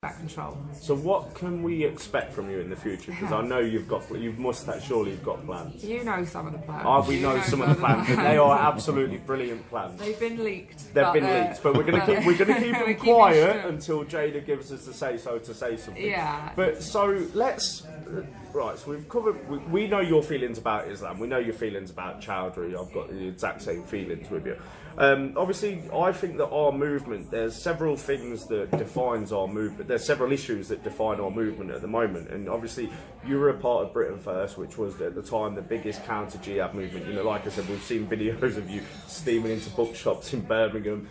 that control. So what can we expect from you in the future? Because I know you must have, surely you've got plans. You know some of the plans. We know some of the plans, and they are absolutely brilliant plans. They've been leaked. They've been leaked, but we're going to keep them quiet until Jayda gives us the say-so to say something. Yeah. But so let's. Right, so we've covered. We know your feelings about Islam. We know your feelings about Chowdhury. I've got the exact same feelings with you. Obviously, I think that our movement. There's several things that defines our movement. There's several issues that define our movement at the moment. And obviously, you were a part of Britain First, which was at the time the biggest counter-jihad movement. You know, like I said, we've seen videos of you steaming into bookshops in Birmingham,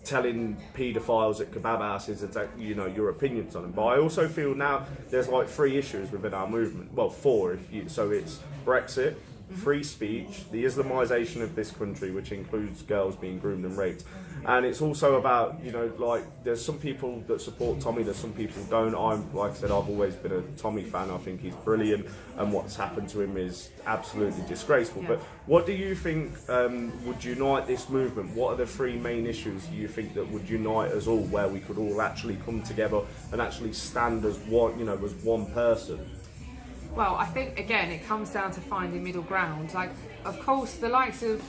telling paedophiles at kebab houses, you know, your opinions on them. But I also feel now there's like 3 issues within our movement. Well, 4 so it's Brexit, free speech, the Islamisation of this country, which includes girls being groomed and raped, and it's also about, you know, like there's some people that support Tommy, there's some people who don't. Like I said, I've always been a Tommy fan. I think he's brilliant, and what's happened to him is absolutely disgraceful. But what do you think would unite this movement? What are the 3 main issues you think that would unite us all, where we could all actually come together and actually stand as one, you know, as one person? Well, I think again it comes down to finding middle ground. Like, of course, the likes of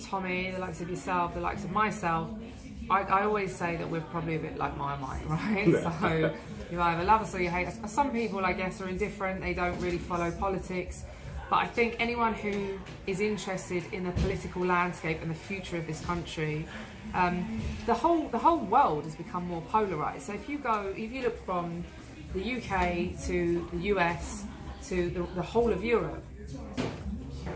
Tommy, the likes of yourself, the likes of myself. I always say that we're probably a bit like Marmite, right? So you either love us or you hate us. Some people, I guess, are indifferent. They don't really follow politics. But I think anyone who is interested in the political landscape and the future of this country, the whole world has become more polarised. So if you look from the UK to the US to the whole of Europe,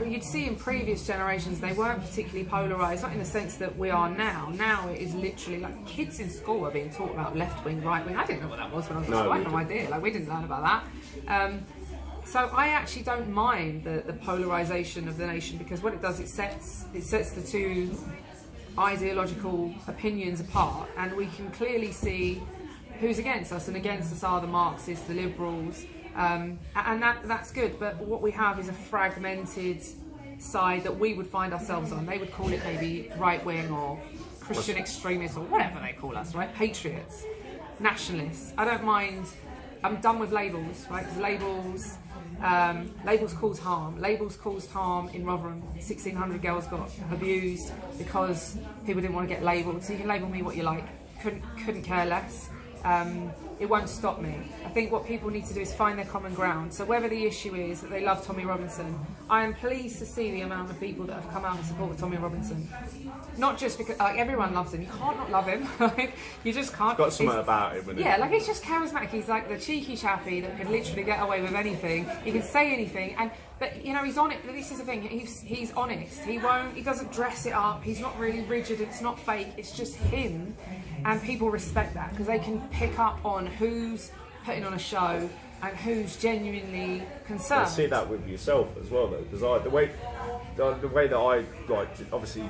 you'd see in previous generations they weren't particularly polarised, not in the sense that we are now. Now it is literally like kids in school are being taught about left wing, right wing. I didn't know what that was when I was in school. I had no idea. Like, we didn't learn about that. So I actually don't mind the polarisation of the nation, because what it does, it sets the 2 ideological opinions apart, and we can clearly see who's against us, and against us are the Marxists, the liberals, and that's good. But what we have is a fragmented side that we would find ourselves on. They would call it maybe right-wing or Christian extremists or whatever they call us, right? Patriots, nationalists. I don't mind. I'm done with labels, right? Because labels cause harm. Labels caused harm in Rotherham. 1,600 girls got abused because people didn't want to get labelled. So you can label me what you like. Couldn't care less. It won't stop me. I think what people need to do is find their common ground. So whether the issue is that they love Tommy Robinson, I am pleased to see the amount of people that have come out and support Tommy Robinson. Not just because, like, everyone loves him. You can't not love him. Like, you just can't. Got something about him, isn't it? Yeah, like, he's just charismatic. He's like the cheeky chappy that can literally get away with anything. He can say anything, but you know, he's on it. This is the thing. He's honest. He doesn't dress it up. He's not really rigid. It's not fake. It's just him. And people respect that, because they can pick up on who's putting on a show and who's genuinely concerned. I see that with yourself as well, though, because the way that I like, obviously,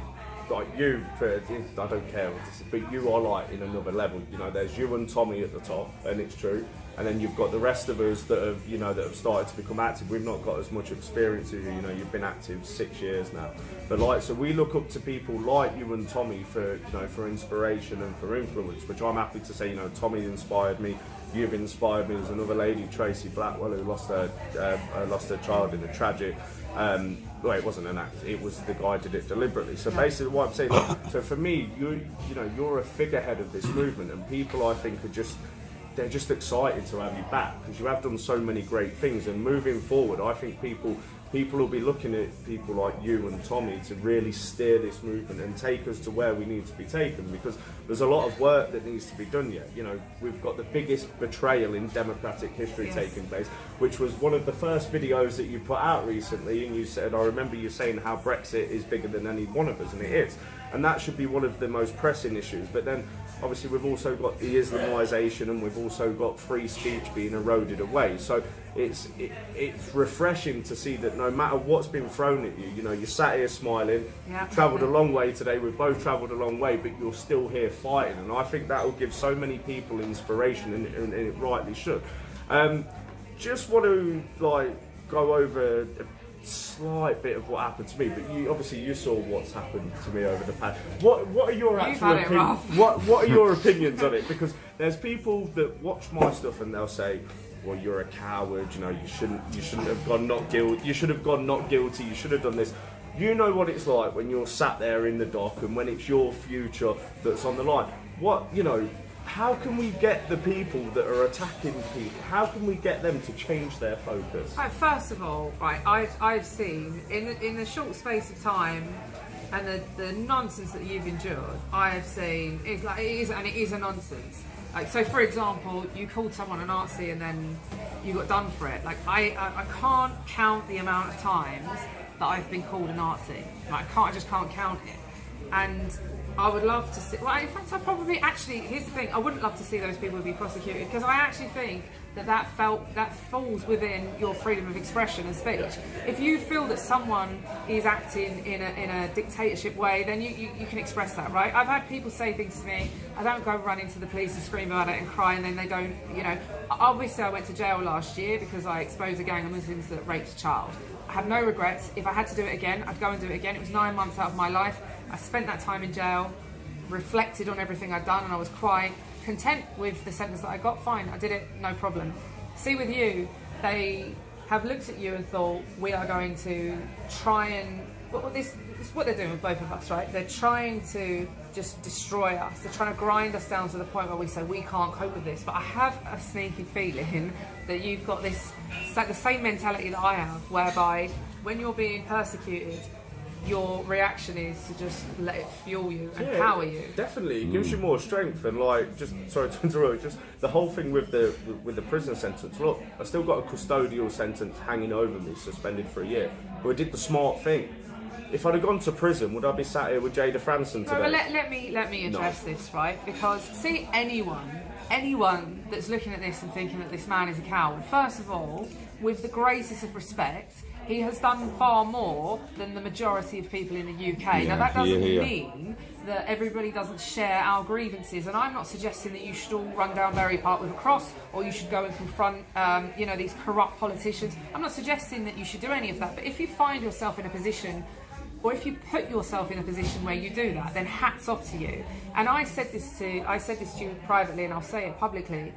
like you, I don't care what this is, but you are like in another level. You know, there's you and Tommy at the top, and it's true. And then you've got the rest of us that have started to become active. We've not got as much experience as you. You know, you've been active 6 years now. But like, so we look up to people like you and Tommy for inspiration and for influence, which I'm happy to say, you know, Tommy inspired me. You've inspired me. There's another lady, Tracy Blackwell, who lost her child in a tragic. Well, it wasn't an act. It was the guy did it deliberately. So basically, what I'm saying, so for me, you're a figurehead of this movement, and people, I think, they're just excited to have you back, because you have done so many great things. And moving forward, I think people will be looking at people like you and Tommy to really steer this movement and take us to where we need to be taken, because there's a lot of work that needs to be done yet. You know, we've got the biggest betrayal in democratic history taking place, which was one of the first videos that you put out recently, and you said, I remember you saying how Brexit is bigger than any one of us, and it is. And that should be one of the most pressing issues. But then, obviously, we've also got the Islamisation, and we've also got free speech being eroded away. So it's refreshing to see that no matter what's been thrown at you, you know, you're sat here smiling, travelled a long way today, we've both travelled a long way, but you're still here fighting. And I think that will give so many people inspiration, and it rightly should. Just want to, like, go over a slight bit of what happened to me, but you saw what's happened to me over the past. What are your actual opinions? What are your opinions on it? Because there's people that watch my stuff and they'll say, well, you're a coward, you know, you shouldn't have gone not guilty, you should have gone not guilty, you should have done this. You know what it's like when you're sat there in the dock and when it's your future that's on the line. What, you know, how can we get the people that are attacking people, how can we get them to change their focus? Right, first of all, right, I've seen, in the short space of time, and the nonsense that you've endured, I have seen, it is a nonsense. Like, so for example, you called someone a Nazi and then you got done for it. Like, I can't count the amount of times that I've been called a Nazi. Like, I just can't count it. And I would love to see, well, in fact, here's the thing, I wouldn't love to see those people be prosecuted, because I actually think that falls within your freedom of expression and speech. If you feel that someone is acting in a dictatorship way, then you can express that, right? I've had people say things to me, I don't go running to the police and scream about it and cry, and then they don't, you know. Obviously I went to jail last year because I exposed a gang of Muslims that raped a child. I have no regrets. If I had to do it again, I'd go and do it again. It was 9 months out of my life. I spent that time in jail, reflected on everything I'd done, and I was quite content with the sentence that I got. Fine, I did it, no problem. See, with you, they have looked at you and thought, we are going to try and, this is what they're doing with both of us, right? They're trying to just destroy us. They're trying to grind us down to the point where we say, we can't cope with this. But I have a sneaky feeling that you've got this, the same mentality that I have, whereby when you're being persecuted, your reaction is to just let it fuel you and power you. Definitely, it gives you more strength. And like, just sorry to interrupt, just the whole thing with the prison sentence. Look, I still got a custodial sentence hanging over me, suspended for a year. But I did the smart thing. If I'd have gone to prison, would I be sat here with Jayda Fransen today? No, but let me address this, right? Because see, anyone that's looking at this and thinking that this man is a coward, first of all, with the greatest of respect, he has done far more than the majority of people in the UK. Now that doesn't mean that everybody doesn't share our grievances, and I'm not suggesting that you should all run down Bury Park with a cross, or you should go and confront, you know, these corrupt politicians. I'm not suggesting that you should do any of that. But if you find yourself in a position, or if you put yourself in a position where you do that, then hats off to you. And I said this to you privately, and I'll say it publicly.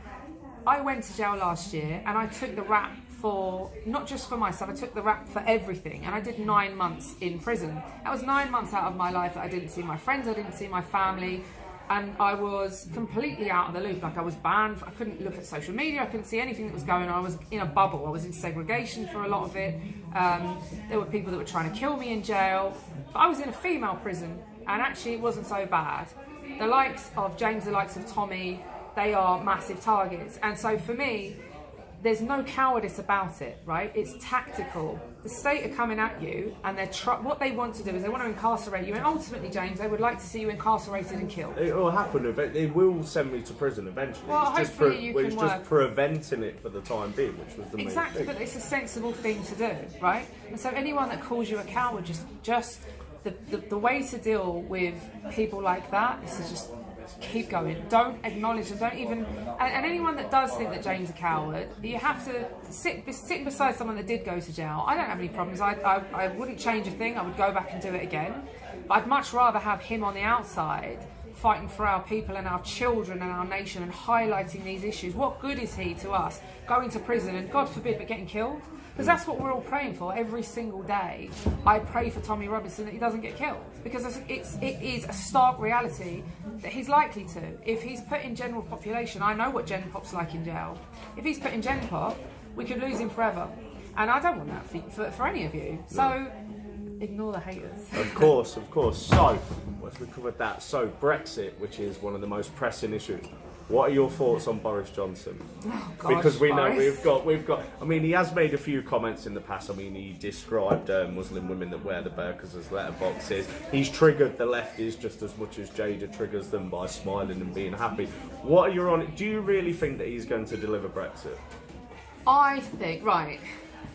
I went to jail last year, and I took the rap for, not just for myself, I took the rap for everything, and I did 9 months in prison. That was 9 months out of my life that I didn't see my friends, I didn't see my family, and I was completely out of the loop. Like, I was banned, I couldn't look at social media, I couldn't see anything that was going on. I was in a bubble, I was in segregation for a lot of it. There were people that were trying to kill me in jail, but I was in a female prison, and actually it wasn't so bad. The likes of James, the likes of Tommy, they are massive targets, and so for me, there's no cowardice about it, right? It's tactical. The state are coming at you, and what they want to do is they want to incarcerate you, and ultimately, James, they would like to see you incarcerated and killed. It will happen. They will send me to prison eventually. Well, it's just preventing it for the time being, which was the main thing. Exactly, but it's a sensible thing to do, right? And so anyone that calls you a coward, just the way to deal with people like that is to just keep going. Don't acknowledge them. Don't even. And anyone that does think that James is a coward, you have to sit beside someone that did go to jail. I don't have any problems. I wouldn't change a thing. I would go back and do it again. But I'd much rather have him on the outside fighting for our people and our children and our nation and highlighting these issues. What good is he to us going to prison and, God forbid, but getting killed? Because that's what we're all praying for every single day. I pray for Tommy Robinson that he doesn't get killed, because it is a stark reality that he's likely to. If he's put in general population, I know what Gen Pop's like in jail. If he's put in Gen Pop, we could lose him forever. And I don't want that for any of you. So ignore the haters. Of course. So, once we covered that, so Brexit, which is one of the most pressing issues. What are your thoughts on Boris Johnson? Oh, gosh, because we know Boris. we've got. I mean, he has made a few comments in the past. I mean, he described Muslim women that wear the burqas as letterboxes. He's triggered the lefties just as much as Jayda triggers them by smiling and being happy. What are your on? Do you really think that he's going to deliver Brexit? I think, right,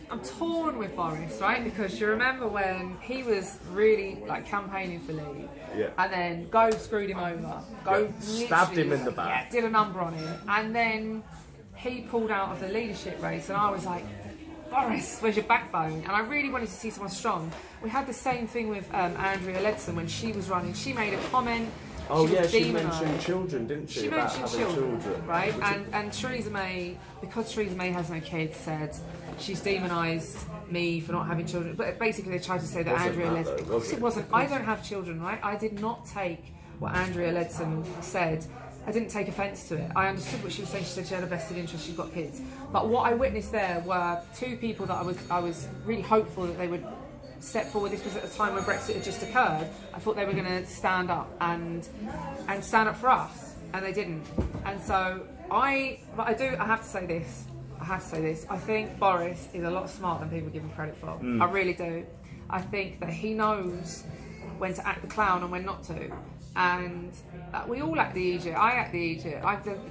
I'm torn with Boris, right? Because you remember when he was really like campaigning for leave, and then Gove screwed him over. Gove stabbed him in the back, did a number on him, and then he pulled out of the leadership race, and I was like, Boris, where's your backbone? And I really wanted to see someone strong. We had the same thing with Andrea Leadsom when she was running. She made a comment Oh she yeah, was she demonised. mentioned children, didn't she? She about mentioned having children, right? And Theresa May, because Theresa May has no kids, said she's demonised me for not having children. But basically, they tried to say that Wasn't Andrea that, Leadsom. though, Of course, was it it? wasn't. I don't have children, right? I did not take what Andrea Leadsom said. I didn't take offence to it. I understood what she was saying. She said she had a vested interest. She's got kids. But what I witnessed there were two people that I was really hopeful that they would step forward. This was at a time when Brexit had just occurred. I thought they were going to stand up and stand up for us, and they didn't. And so I have to say this. I think Boris is a lot smarter than people give him credit for. I really do. I think that he knows when to act the clown and when not to. And we all act the idiot. I act the idiot.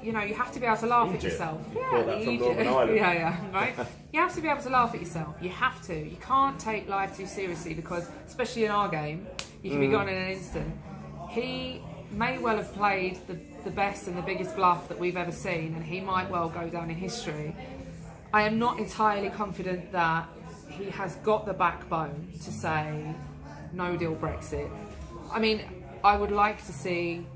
You have to be able to laugh at yourself. Yeah, that from Northern Ireland. yeah, right. You have to be able to laugh at yourself. You have to. You can't take life too seriously because, especially in our game, you can be gone in an instant. He may well have played the best and the biggest bluff that we've ever seen, and he might well go down in history. I am not entirely confident that he has got the backbone to say no deal Brexit. I mean, I would like to see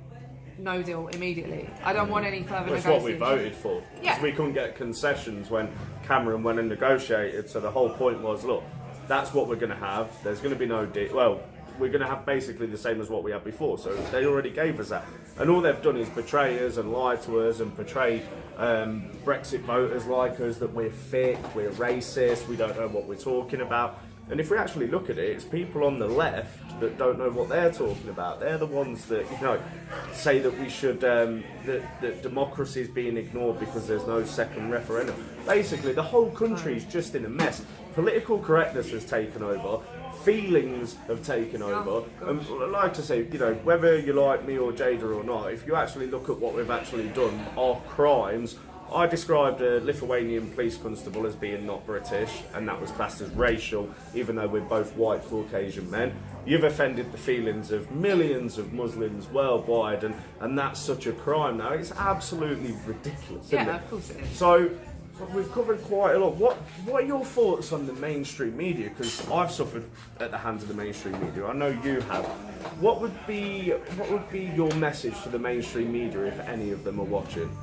no deal immediately. I don't want any further That's negotiation. what we voted for. Yeah. Because we couldn't get concessions when Cameron went and negotiated. So the whole point was, look, that's what we're going to have. There's going to be no deal. Well, we're going to have basically the same as what we had before. So they already gave us that. And all they've done is betray us and lie to us and portray Brexit voters like us, that we're thick, we're racist, we don't know what we're talking about. And if we actually look at it, it's people on the left that don't know what they're talking about. They're the ones that, say that we should, that democracy is being ignored because there's no second referendum. Basically, the whole country is just in a mess. Political correctness has taken over. Feelings have taken over. And I like to say, whether you like me or Jayda or not, if you actually look at what we've actually done, our crimes. I described a Lithuanian police constable as being not British, and that was classed as racial, even though we're both white Caucasian men. You've offended the feelings of millions of Muslims worldwide, and that's such a crime now. It's absolutely ridiculous, isn't it? Yeah, of course it is. So, we've covered quite a lot. What are your thoughts on the mainstream media? Because I've suffered at the hands of the mainstream media. I know you have. What would be your message to the mainstream media if any of them are watching?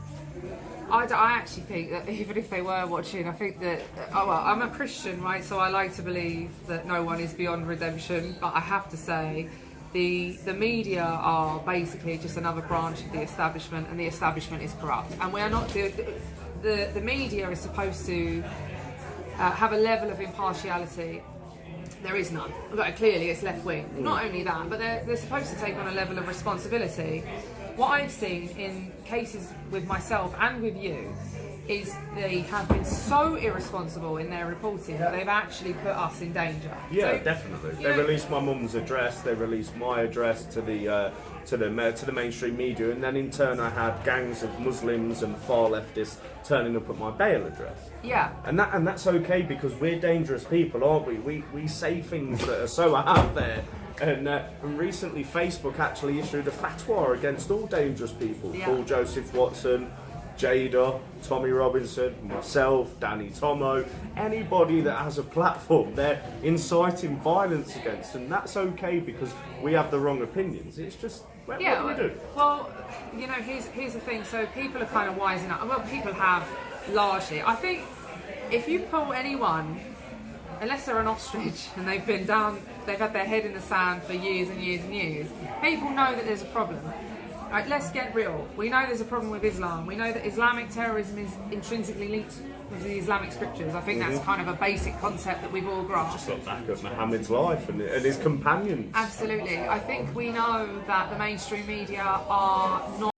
I actually think that even if they were watching, I think that, I'm a Christian, right, so I like to believe that no one is beyond redemption, but I have to say the media are basically just another branch of the establishment, and the establishment is corrupt. And we are not the media is supposed to have a level of impartiality. There is none. Clearly it's left wing. Not only that, but they're supposed to take on a level of responsibility. What I've seen in cases with myself and with you is they have been so irresponsible in their reporting that they've actually put us in danger. Yeah, so, definitely. They released my mum's address. They released my address to the mainstream media, and then in turn I had gangs of Muslims and far leftists turning up at my bail address. Yeah. And that's okay because we're dangerous people, aren't we? We say things that are so out there. And recently Facebook actually issued a fatwa against all dangerous people. Yeah. Paul Joseph Watson, Jayda, Tommy Robinson, myself, Danny Tomo, anybody that has a platform, they're inciting violence against, and that's okay because we have the wrong opinions. It's just, what do we do? Well, here's the thing. So people are kind of wising up. Well, people have largely. I think if you pull anyone, unless they're an ostrich and they've had their head in the sand for years and years and years, people know that there's a problem. Right, let's get real. We know there's a problem with Islam. We know that Islamic terrorism is intrinsically linked with the Islamic scriptures. I think that's kind of a basic concept that we've all grasped. Just look back at Muhammad's life and his companions. Absolutely. I think we know that the mainstream media are not